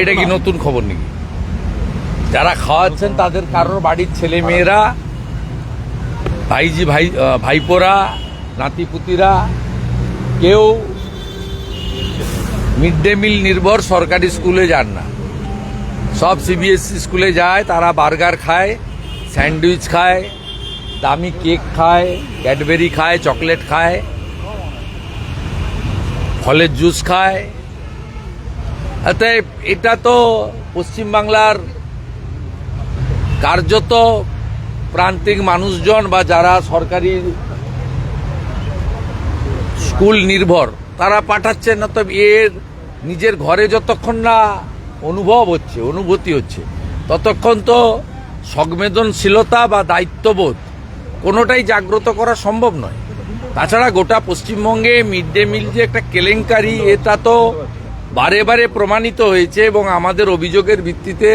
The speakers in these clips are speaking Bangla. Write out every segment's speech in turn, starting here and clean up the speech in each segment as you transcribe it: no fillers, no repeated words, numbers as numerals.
এটা কি নতুন খবর নাকি? যারা খাওয়াচ্ছেন তাদের কারোর বাড়ির ছেলে মেয়েরা, ভাইপোরা, নাতিপুতিরা কেউ মিড ডে মিল নির্ভর সরকারি স্কুলে যান না, সব সিবিএসসি স্কুলে যায়। তারা বার্গার খায়, স্যান্ডউইচ খায়, দামি কেক খায়, ক্যাডবেরি খায়, চকলেট খায়, ফলের জুস খায়। অতএব এটা তো পশ্চিমবাংলার কার্যত প্রান্তিক মানুষজন বা যারা সরকারি স্কুল নির্ভর তারা পাঠাচ্ছেন না। তবে এর নিজের ঘরে যতক্ষণ না অনুভূতি হচ্ছে ততক্ষণ তো সংবেদনশীলতা বা দায়িত্ববোধ কোনোটাই জাগ্রত করা সম্ভব নয়। তাছাড়া গোটা পশ্চিমবঙ্গে মিড ডে মিল যে একটা কেলেঙ্কারি, এটা তো বারে বারে প্রমাণিত হয়েছে এবং আমাদের অভিযোগের ভিত্তিতে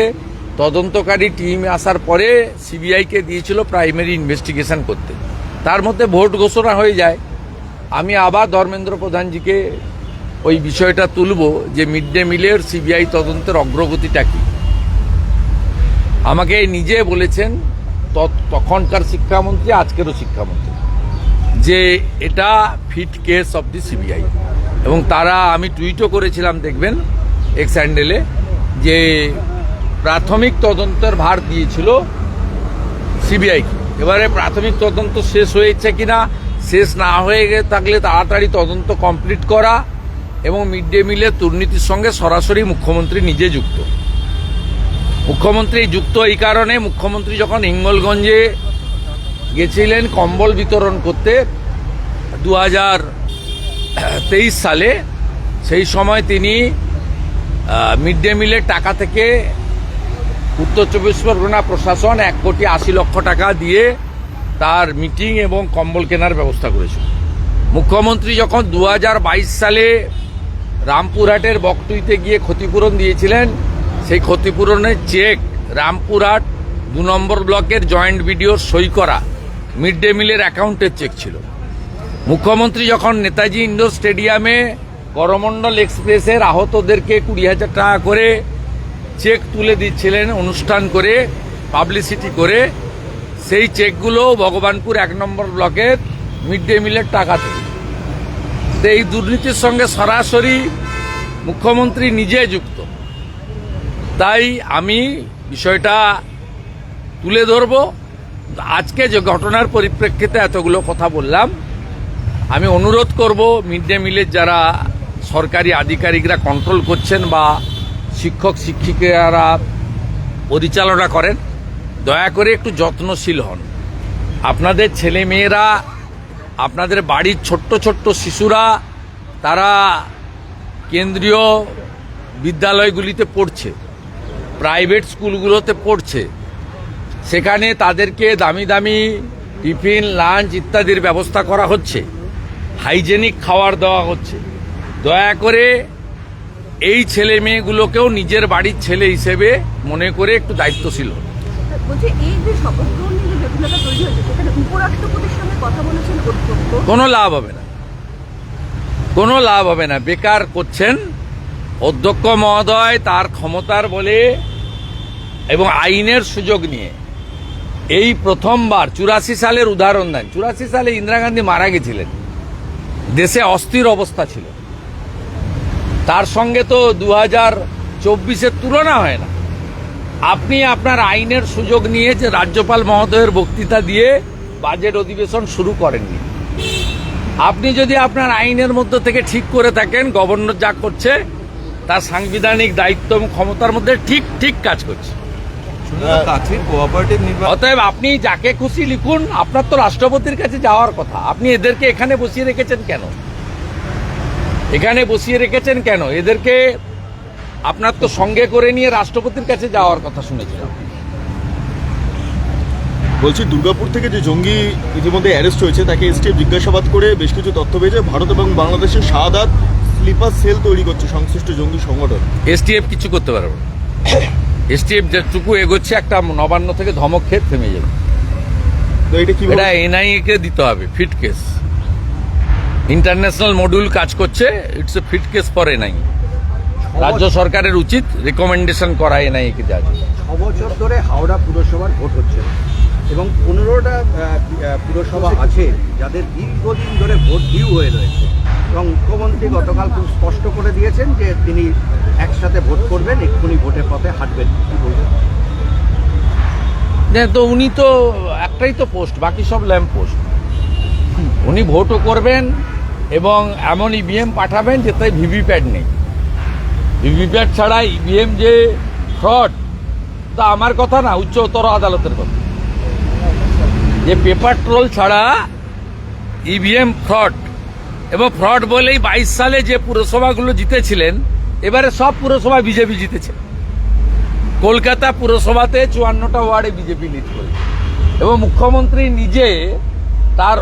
তদন্তকারী টিম আসার পরে সিবিআইকে দিয়েছিল প্রাইমারি ইনভেস্টিগেশন করতে। তার মধ্যে ভোট ঘোষণা হয়ে যায়। আমি আবার ধর্মেন্দ্র প্রধানজিকে ওই বিষয়টা তুলব যে মিড ডে মিলের সিবিআই তদন্তের অগ্রগতিটা কি। আমাকে নিজে বলেছেন তখনকার শিক্ষামন্ত্রী, আজকেরও শিক্ষামন্ত্রী, যে এটা fit case of the CBI. এবং তারা, আমি টুইটও করেছিলাম দেখবেন এক্স হ্যান্ডেলে, যে প্রাথমিক তদন্তের ভার দিয়েছিল সিবিআইকে। এবারে প্রাথমিক তদন্ত শেষ হয়েছে কিনা, শেষ না হয়ে থাকলে তাড়াতাড়ি তদন্ত কমপ্লিট করা এবং মিড ডে মিলের দুর্নীতির সঙ্গে সরাসরি মুখ্যমন্ত্রী নিজে যুক্ত। মুখ্যমন্ত্রী যুক্ত এই কারণে, মুখ্যমন্ত্রী যখন হিঙ্গলগঞ্জে গেছিলেন কম্বল বিতরণ করতে 2023 সালে, সেই সময় তিনি মিড ডে মিলের টাকা থেকে উত্তর চব্বিশ পরগনা প্রশাসন 1,80,00,000 টাকা দিয়ে তার মিটিং এবং কম্বল কেনার ব্যবস্থা করেছিল। মুখ্যমন্ত্রী যখন 2022 সালে রামপুরহাটের বকটুইতে গিয়ে ক্ষতিপূরণ দিয়েছিলেন, সেই ক্ষতিপূরণের চেক রামপুরহাট 2 নম্বর ব্লকের জয়েন্ট বিডিওর সই করা মিড ডে মিলের অ্যাকাউন্টের চেক ছিল। মুখ্যমন্ত্রী যখন নেতাজি ইন্ডোর স্টেডিয়ামে করমণ্ডল এক্সপ্রেসের আহতদেরকে 20,000 টাকা করে চেক তুলে দিচ্ছিলেন অনুষ্ঠান করে, পাবলিসিটি করে, সেই চেকগুলো ভগবানপুর 1 নম্বর ব্লকের মিড ডে মিলের টাকা থেকে। তো এই দুর্নীতির সঙ্গে সরাসরি মুখ্যমন্ত্রী নিজে যুক্ত। তাই আমি বিষয়টা তুলে ধরব। আজকে যে ঘটনার পরিপ্রেক্ষিতে এতগুলো কথা বললাম, আমি অনুরোধ করব মিড ডে মিলের যারা সরকারি আধিকারিকরা কন্ট্রোল করছেন বা শিক্ষক শিক্ষিকারা পরিচালনা করেন, দয়া করে একটু যত্নশীল হন। আপনাদের ছেলে মেয়েরা, আপনাদের বাড়ির ছোট্ট ছোট্ট শিশুরা, তারা কেন্দ্রীয় বিদ্যালয়গুলিতে পড়ছে, প্রাইভেট স্কুলগুলোতে পড়ছে, সেখানে তাদেরকে দামি দামি টিফিন, লাঞ্চ ইত্যাদির ব্যবস্থা করা হচ্ছে, হাইজেনিক খাবার দেওয়া হচ্ছে। দয়া করে এই ছেলে মেয়েগুলোকেও নিজের বাড়ির ছেলে হিসেবে মনে করে একটু দায়িত্বশীল হন। কোনো লাভ হবে না, কোনো লাভ হবে না, বেকার করছেন। অধ্যক্ষ মহোদয় তার ক্ষমতার বলে এবং আইনের সুযোগ নিয়ে এই প্রথমবার 84 সালের উদাহরণ দেন। 84 সালে ইন্দিরা গান্ধী মারা গেছিলেন, দেশে অস্থির অবস্থা ছিল, তার সঙ্গে তো 2024-এর তুলনা হয় না। আপনি আপনার আইনের সুযোগ নিয়ে যে রাজ্যপাল মহোদয়ের বক্তৃতা দিয়ে বাজেট অধিবেশন শুরু করেননি। আপনি যদি আপনার আইনের মধ্যে থেকে ঠিক করে থাকেন গভর্নর যা করছে তার সাংবিধানিক দায়িত্ব এবং ক্ষমতার মধ্যে ঠিক কাজ করছে, অতএব আপনি যাকে খুশি লিখুন। আপনার তো রাষ্ট্রপতির কাছে যাওয়ার কথা, আপনি এদেরকে এখানে বসিয়ে রেখেছেন কেন? এদেরকে আপনার তো সঙ্গে করে নিয়ে রাষ্ট্রপতির কাছে যাওয়ার কথা শুনেছিলাম। বলছি, দুর্গাপুর থেকে যে জঙ্গি ইতিমধ্যে অ্যারেস্ট হয়েছে তাকে এসটিএফ জিজ্ঞাসাবাদ করে বেশ কিছু তথ্য পেয়েছে ভারত এবং বাংলাদেশের শাহাদাত স্লিপার সেল তৈরি করছে সংশ্লিষ্ট জঙ্গি সংগঠন। এসটিএফ কিছু করতে পারবে না। এসটিএফ যেটুকু এগোচ্ছে একটা নবান্ন থেকে ধমক খেয়ে থেমে যাবে। তো এটা এনআইএ কে দিতে হবে ফিট কেস। ইন্টারন্যাশনাল মডিউল কাজ করছে, it's a fit case for NIA. রাজ্য সরকারের উচিত রিকমেন্ডেশন করা এনআইএ কে দেওয়া। 6 বছর ধরে হাওড়া পুরসভার ভোট হচ্ছে এবং 15টা পুরসভা আছে যাদের দীর্ঘদিন ধরে ভোট ডিউ হয়ে রয়েছে এবং মুখ্যমন্ত্রী গতকাল খুব স্পষ্ট করে দিয়েছেন যে তিনি একসাথে ভোট করবেন, এক্ষুনি ভোটের পথে হাঁটবেন। কি বলবেন? তো উনি তো একটাই তো পোস্ট, বাকি সব ল্যাম্প পোস্ট। উনি ভোটও করবেন এবং এমন ইভিএম পাঠাবেন যেটাই ভিভিপ্যাট নেই। ভিভিপ্যাট ছাড়া ইভিএম যে ফ্রড, তা আমার কথা না, উচ্চতর আদালতের কথা, যে পেপার ট্রোল ছাড়া ইভিএম ফ্রড। এবং ফ্রড বলেই 22 সালে যে পুরসভাগুলো জিতেছিলেন, এবারে সব পুরসভা বিজেপি জিতেছে। কলকাতা পুরসভাতে 54টা ওয়ার্ডে বিজেপি লিড করে এবং মুখ্যমন্ত্রী নিজে তার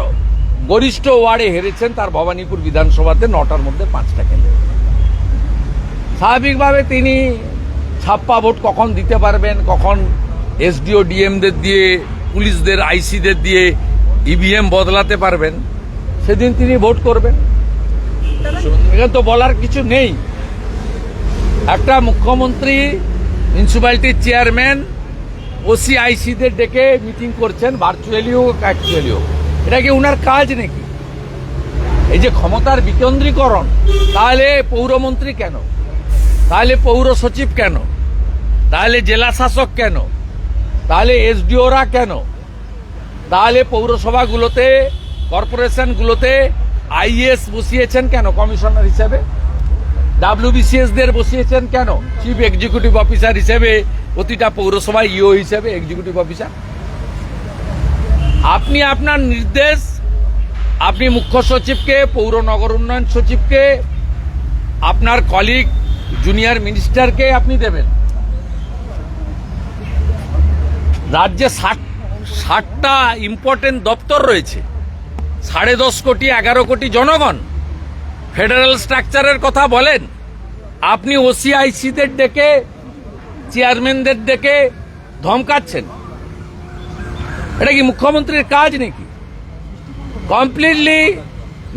গরিষ্ঠ ওয়ার্ডে হেরেছেন, তার ভবানীপুর বিধানসভাতে 9টার মধ্যে 5টা কেন্দ্রে। স্বাভাবিকভাবে তিনি ছাপ্পা ভোট কখন দিতে পারবেন, কখন এসডিও ডিএমদের দিয়ে, পুলিশদের, আইসিদের দিয়ে ইভিএম বদলাতে পারবেন, সেদিন তিনি ভোট করবেন। এখানে তো বলার কিছু নেই। একটা মুখ্যমন্ত্রী মিউনিসিপ্যালিটির চেয়ারম্যান ওসিআইসিদের ডেকে মিটিং করছেন, ভার্চুয়ালি হোক অ্যাকচুয়ালি হোক, এটা কি উনার কাজ নাকি? এই যে ক্ষমতার বিকেন্দ্রীকরণ, তাহলে পৌরমন্ত্রী কেন, তাহলে পৌর সচিব কেন, তাহলে জেলা শাসক কেন, তাহলে এসডিওরা কেন, তাহলে পৌরসভাগুলোতে, কর্পোরেশনগুলোতে আইএস বসিয়েছেন কেন কমিশনার হিসেবে, ডাব্লিউবিসিএস দের বসিয়েছেন কেন চিফ এক্সিকিউটিভ অফিসার হিসেবে, প্রতিটা পৌরসভায় ইও হিসেবে এক্সিকিউটিভ অফিসার। আপনি আপনার নির্দেশ আপনি মুখ্য সচিবকে, পৌর নগর উন্নয়ন সচিবকে, আপনার কলিগ জুনিয়র মিনিস্টারকে আপনি দেবেন। রাজ্যে 60টা ইম্পর্টেন্ট দপ্তর রয়েছে, 10.5 কোটি 11 কোটি জনগণ। ফেডারেল স্ট্রাকচারের কথা বলেন, আপনি ওসিআইসিদের ডেকে, চেয়ারম্যানদের ডেকে ধমকাচ্ছেন। এটা কি মুখ্যমন্ত্রীর কাজ নাকি? কমপ্লিটলি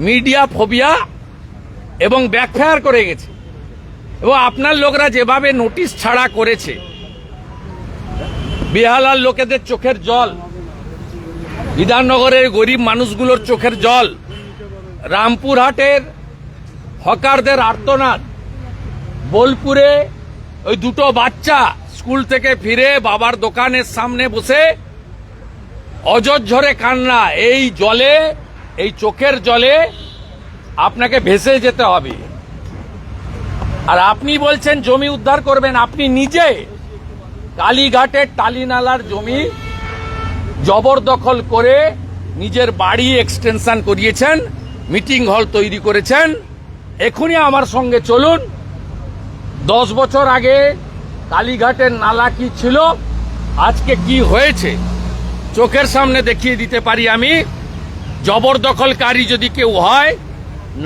মিডিয়া ফোবিয়া এবং ব্যাকফায়ার করে গেছে। এবং আপনার লোকরা যেভাবে নোটিশ ছাড়া করেছে, বেহালার লোকেদের চোখের জল, বিধাননগরের গরিব মানুষগুলোর চোখের জল, রামপুরহাটের হকারদের আর্তনাদ, বোলপুরে ওই 2টো বাচ্চা স্কুল থেকে ফিরে বাবার দোকানের সামনে বসে অজস্র কান্না। এই জলে, এই চোখের জলে আপনাকে ভেসে যেতে হবে। আর আপনি বলছেন জমি উদ্ধার করবেন। আপনি নিজে কালীঘাটের টালিনালার জমি জবরদখল করে নিজের বাড়ি এক্সটেনশন করিয়েছেন, মিটিং হল তৈরি করেছেন। এখনই আমার সঙ্গে চলুন, 10 বছর আগে কালীঘাটের নালা কি ছিল, আজকে কি হয়েছে চোখের সামনে দেখিয়ে দিতে পারি আমি। জবরদখলকারী যদি কেউ হয়,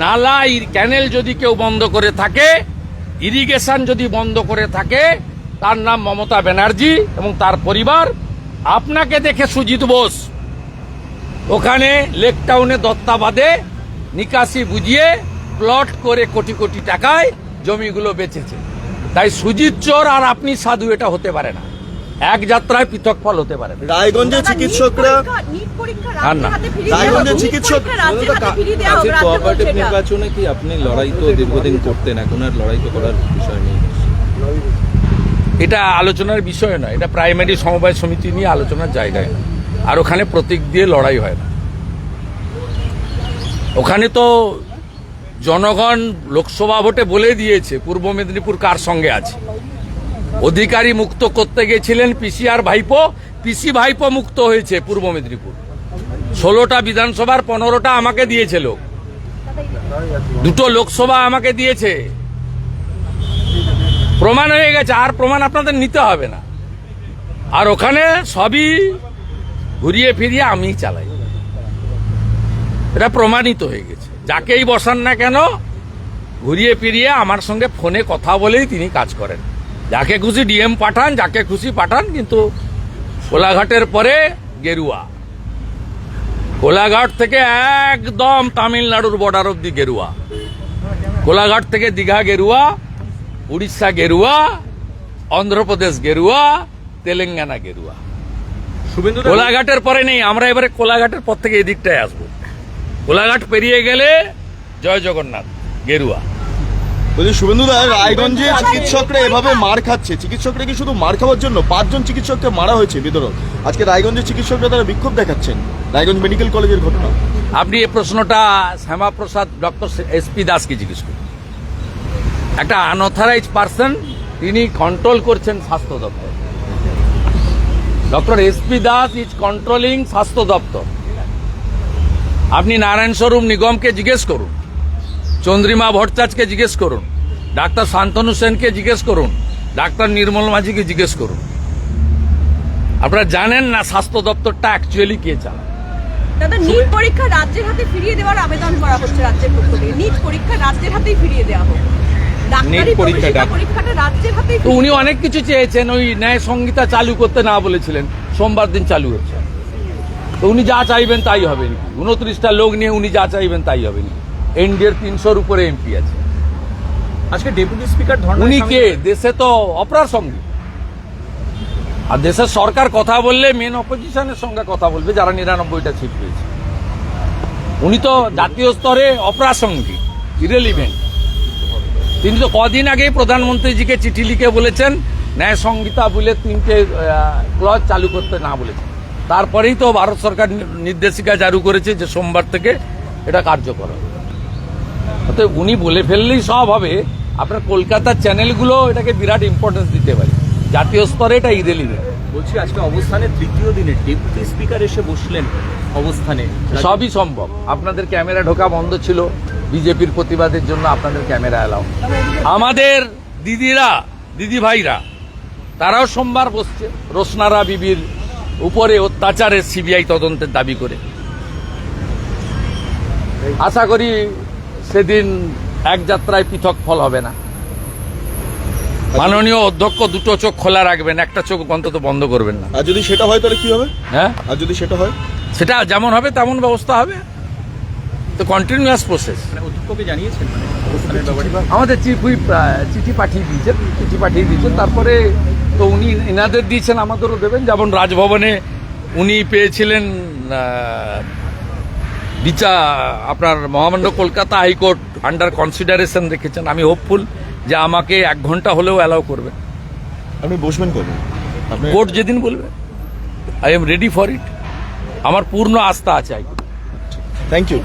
নালা ক্যানেল যদি কেউ বন্ধ করে থাকে, ইরিগেশন যদি বন্ধ করে থাকে, তার নাম মমতা ব্যানার্জি এবং তার পরিবার। আপনাকে দেখে সুজিত বোস ওখানে লেক টাউনে দত্তাবাদে নিকাশি বুঝিয়ে প্লট করে কোটি কোটি টাকায় জমিগুলো বেচেছে। তাই সুজিত চোর আর আপনি সাধু, এটা হতে পারে না। এক যাত্রায় পৃথক ফল হতে পারে না। রায়গঞ্জের চিকিৎসকরা, রায়গঞ্জের চিকিৎসক কোঅপারেটিভ নির্বাচনে কি আপনি লড়াই তো দীর্ঘদিন করতেন, এখন আর লড়াই তো করার বিষয় নেই? এটা আলোচনার বিষয় নয়, এটা প্রাইমারি সমবায় সমিতি নিয়ে আলোচনার জায়গায় না। আর ওখানে প্রতীক দিয়ে লড়াই হয় না। ওখানে তো জনগণ লোকসভা ভোটে বলে দিয়েছে পূর্ব মেদিনীপুর কার সঙ্গে আছে। অধিকারী মুক্ত করতে গেছিলেন পিসি আর ভাইপো, পিসি ভাইপো মুক্ত হয়েছে পূর্ব মেদিনীপুর। 16টা বিধানসভার 15টা আমাকে দিয়েছে লোক, 2টো লোকসভা আমাকে দিয়েছে। প্রমাণ হয়ে গেছে, আর প্রমাণ আপনাদের নিতে হবে না। আর ওখানে সবই ঘুরিয়ে ফিরিয়ে আমি চালাই, এটা প্রমাণিত হয়ে গেছে। যাকেই বসান না কেন, ঘুরিয়ে ফিরিয়ে আমার সঙ্গে ফোনে কথা বলেই তিনি কাজ করেন। যাকে খুশি ডিএম পাঠান, যাকে খুশি পাঠান, কিন্তু কোলাঘাটের পরে গেরুয়া। কোলাঘাট থেকে একদম তামিলনাড়ুর বর্ডার অব্দি গেরুয়া, কোলাঘাট থেকে দীঘা গেরুয়া, উড়িষ্যা গেরুয়া, অন্ধ্রপ্রদেশ গেরুয়া, তেলেঙ্গানা গেরুয়া। শুভেন্দু কোলাঘাটের পরে নেই, আমরা এবারে কোলাঘাটের পর থেকে এদিকটায় আসবো। কোলাঘাট পেরিয়ে গেলে জয় জগন্নাথ গেরুয়া। বলছি শুভেন্দুদা, রায়গঞ্জে চিকিৎসকরা এভাবে মার খাচ্ছে, চিকিৎসকরা কি শুধু মার খাওয়ার জন্য? 5 জন চিকিৎসককে মারা হয়েছে বিতরক। আজকে রায়গঞ্জের চিকিৎসকরা তারা বিক্ষোভ দেখাচ্ছেন, রায়গঞ্জ মেডিকেল কলেজের ঘটনা। আপনি এই প্রশ্নটা শ্যামাপ্রসাদ ডক্টর এসপি দাসকে জিজ্ঞেস করুন। একটা আনঅথরাইজ পার্সন, তিনি কন্ট্রোল করছেন স্বাস্থ্য দপ্তর। Doctor SP Das is controlling স্বাস্থ্য দপ্তর। আপনি নারায়ণ স্বরূপ নিগমকে জিজ্ঞেস করুন, চন্দ্রিমা ভট্টাচার্যকে জিজ্ঞেস করুন, ডাক্তার শান্তনু সেনকে জিজ্ঞেস করুন, ডাক্তার নির্মল মাঝিকে জিজ্ঞেস করুন। আপনারা জানেন না স্বাস্থ্য দপ্তরটা অ্যাকচুয়ালি কে চালায়। দাদা, নিট পরীক্ষা রাজ্যের হাতে ফিরিয়ে দেওয়ার আবেদন করা হচ্ছে রাজ্যের পক্ষ থেকে। নিট পরীক্ষা রাজ্যের হাতেই ফিরিয়ে দেওয়া হোক। ডাক্তারি পরীক্ষাটা রাজ্যের হাতেই। তো উনি অনেক কিছু চেয়েছেন, ওই ন্যায় সংহিতা চালু করতে না বলেছিলেন, সোমবার দিন চালু হচ্ছে। তো উনি যা চাইবেন তাই হবে নাকি? 29টা লোক নিয়ে উনি যা চাইবেন তাই হবে নাকি? এনডিএর 300-র উপরে এমপি আছে। আজকে ডেপুটি স্পিকার উনি কে? দেশে তো অপরার সঙ্গে, আর দেশের সরকার কথা বললে মেন অপোজিশনের সঙ্গে কথা বলবে, যারা 99টা সিট পেয়েছে। উনি তো জাতীয় স্তরে অপ্রাসঙ্গিক, ইরেলিভেন্ট। তিনি তো কদিন আগেই প্রধানমন্ত্রীজিকে চিঠি লিখে বলেছেন ন্যায় সংহিতা বলে 3টে ক্লজ চালু করতে না বলেছেন। তারপরেই তো ভারত সরকার নির্দেশিকা জারি করেছে যে সোমবার থেকে এটা কার্যকর হবে। অতএব উনি বলে ফেললেই সব হবে। আপনার কলকাতার চ্যানেলগুলো এটাকে বিরাট ইম্পর্টেন্স দিতে পারে, জাতীয় স্তরে এটা ইরেলিভেন্ট। বলছি আজকে অবস্থানের তৃতীয় দিনে ডেপুটি স্পিকার এসে বসলেন অবস্থানে। সবই সম্ভব। আপনাদের ক্যামেরা ঢোকা বন্ধ ছিল বিজেপির প্রতিবাদের জন্য, আপনাদের ক্যামেরা এলাও। আমাদের দিদিরা, দিদি ভাইরা, তারাও সোমবার বসছে রোশনারা বিবির উপরে অত্যাচারের সিবিআই তদন্তের দাবি করে। আশা করি সেদিন এক যাত্রায় পৃথক ফল হবে না। মাননীয় অধ্যক্ষ দুটো চোখ খোলা রাখবেন, একটা চোখ অন্তত বন্ধ করবেন না। আর যদি সেটা হয় তাহলে কি হবে? হ্যাঁ, আর যদি সেটা হয়, সেটা যেমন হবে তেমন ব্যবস্থা হবে। তো কন্টিনিউয়াস প্রসেস। অধ্যক্ষকে জানিয়েছেন অবস্থানের ব্যাপারে? আমাদের চিফ হুইপ চিঠি পাঠিয়ে দিয়েছেন। তারপরে তো উনি এনাদের দিয়েছেন, আমাদেরও দেবেন। যেমন রাজভবনে উনি পেয়েছিলেন আপনার মহামান্য কলকাতা হাইকোর্ট আন্ডার কনসিডারেশন রেখেছেন। আমি হোপফুল যে আমাকে 1 ঘন্টা হলেও অ্যালাউ করবেন। আপনি বসবেন কবে? কোর্ট যেদিন বলবে, I am ready for it. আমার পূর্ণ আস্থা আছে হাইকোর্ট। Thank you.